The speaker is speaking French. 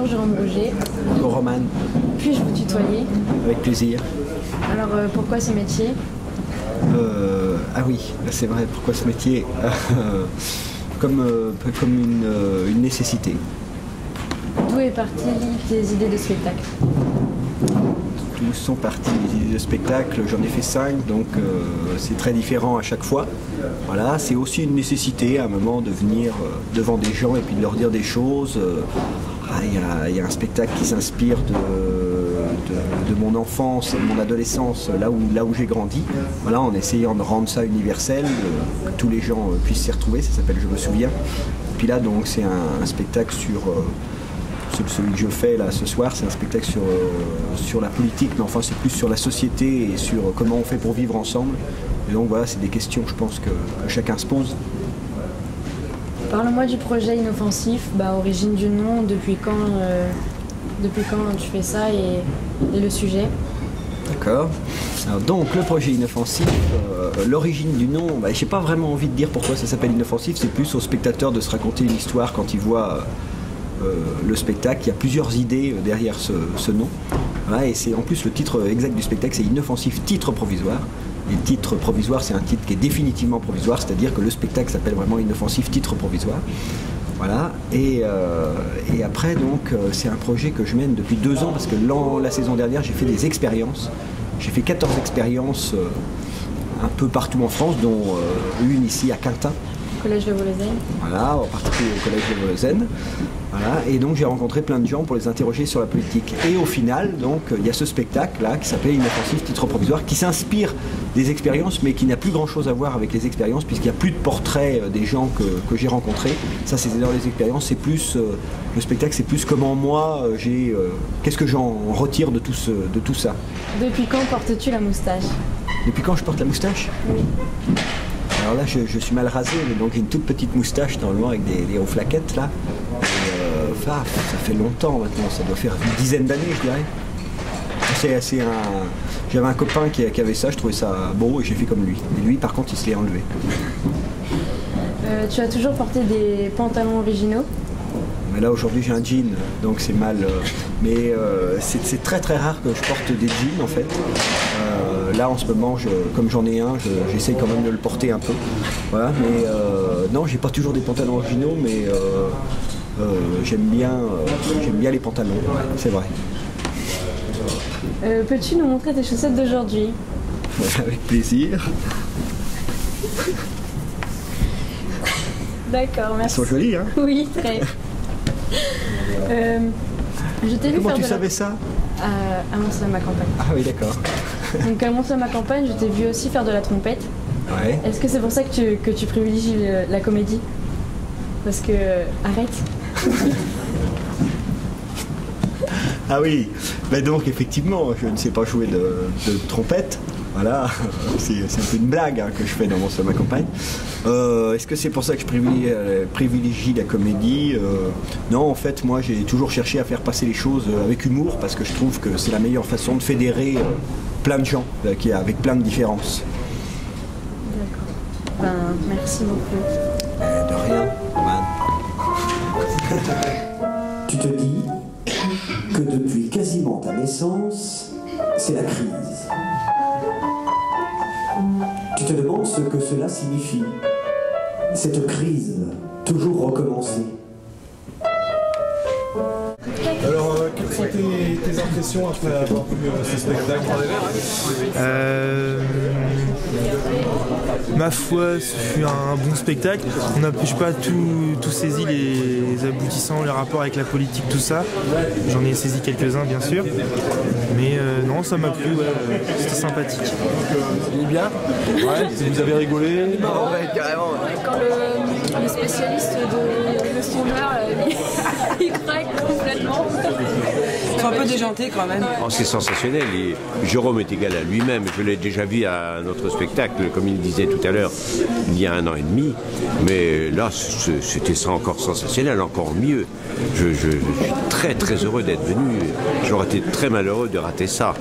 Bonjour Jérôme Rouget. Bonjour Roman. Puis-je vous tutoyer? Avec plaisir. Alors pourquoi ce métier? Ah oui, c'est vrai, pourquoi ce métier? Comme une nécessité. D'où est partie tes idées de spectacle? D'où sont parties les idées de spectacle? J'en ai fait 5, donc c'est très différent à chaque fois. Voilà, c'est aussi une nécessité à un moment de venir devant des gens et puis de leur dire des choses. Il y a un spectacle qui s'inspire de mon enfance et de mon adolescence, là où j'ai grandi. Voilà, en essayant de rendre ça universel, que tous les gens puissent s'y retrouver. Ça s'appelle Je me souviens. Et puis là, donc, c'est un spectacle sur celui que je fais là ce soir, c'est un spectacle sur la politique, mais enfin c'est plus sur la société et sur comment on fait pour vivre ensemble. Et donc voilà, c'est des questions, je pense, que chacun se pose. Parle-moi du projet Inoffensif, origine du nom, depuis quand tu fais ça et le sujet. D'accord. Alors donc le projet Inoffensif, l'origine du nom, j'ai pas vraiment envie de dire pourquoi ça s'appelle Inoffensif, c'est plus au spectateur de se raconter une histoire quand il voit le spectacle. Il y a plusieurs idées derrière ce nom. Voilà, et c'est en plus le titre exact du spectacle, c'est Inoffensif titre provisoire. Et le titre provisoire, c'est un titre qui est définitivement provisoire, c'est-à-dire que le spectacle s'appelle vraiment Inoffensif titre provisoire. Voilà. Et après, donc, c'est un projet que je mène depuis 2 ans, parce que la saison dernière, j'ai fait des expériences. J'ai fait 14 expériences un peu partout en France, dont une ici à Quintin. Collège de Volaisenne. Voilà, en particulier au collège de Volaisenne. Voilà, et donc j'ai rencontré plein de gens pour les interroger sur la politique. Et au final, donc, il y a ce spectacle-là qui s'appelle Inoffensif titre provisoire, qui s'inspire des expériences, mais qui n'a plus grand-chose à voir avec les expériences, puisqu'il n'y a plus de portraits des gens que j'ai rencontrés. Ça, c'est dans les expériences. C'est plus le spectacle, c'est plus comment moi, qu'est-ce que j'en retire de tout ça. Depuis quand portes-tu la moustache? Depuis quand je porte la moustache? Oui. Alors là, je suis mal rasé, mais donc j'ai une toute petite moustache normalement avec des hauts flaquettes là. Ça fait longtemps maintenant, ça doit faire une dizaine d'années, je dirais. J'avais un copain qui avait ça, je trouvais ça beau et j'ai fait comme lui. Et lui, par contre, il se l'est enlevé. Tu as toujours porté des pantalons originaux? Mais là, aujourd'hui, j'ai un jean, donc c'est mal. Mais c'est très très rare que je porte des jeans en fait. Là, en ce moment, comme j'en ai un, j'essaye quand même de le porter un peu. Voilà, mais non, j'ai pas toujours des pantalons originaux, mais j'aime bien les pantalons, c'est vrai. Peux-tu nous montrer tes chaussettes d'aujourd'hui? Avec plaisir. D'accord, merci. Elles sont jolies, hein? Oui, très. Je t'ai vu Comment faire tu de savais ça? À Mont-Saint-Ma-Campagne. Ah oui, d'accord. Donc à Mont-Saint-Ma-Campagne, je t'ai vu aussi faire de la trompette. Ouais. Est-ce que c'est pour ça que tu privilégies la comédie? Parce que... Arrête. Ah oui, donc effectivement, je ne sais pas jouer de trompette. Voilà, c'est un peu une blague que je fais dans Mont-Saint-Ma-Campagne. Est-ce que c'est pour ça que je privilégie la comédie? Non, en fait, moi j'ai toujours cherché à faire passer les choses avec humour, parce que je trouve que c'est la meilleure façon de fédérer plein de gens, avec plein de différences. D'accord. Merci beaucoup. De rien, man. Tu te dis que depuis quasiment ta naissance, c'est la crise. Tu te demandes ce que cela signifie. Cette crise, toujours recommencer. Alors, quelles sont tes impressions après avoir vu ce spectacle? Ma foi, ce fut un bon spectacle. On n'a pas tout saisi, les aboutissants, les rapports avec la politique, tout ça. J'en ai saisi quelques-uns, bien sûr. Mais non, ça m'a plu, ouais. C'était sympathique. Il est bien? Ouais, vous avez rigolé? Ouais, carrément. Quand le spécialiste de sondeur, il craque complètement. Ils sont un peu déjantés quand même. Oh, c'est sensationnel. Et Jérôme est égal à lui-même. Je l'ai déjà vu à notre spectacle, comme il disait tout à l'heure, il y a 1 an et demi. Mais là, c'était ça encore sensationnel, encore mieux. Je suis très très heureux d'être venu. J'aurais été très malheureux de rater ça.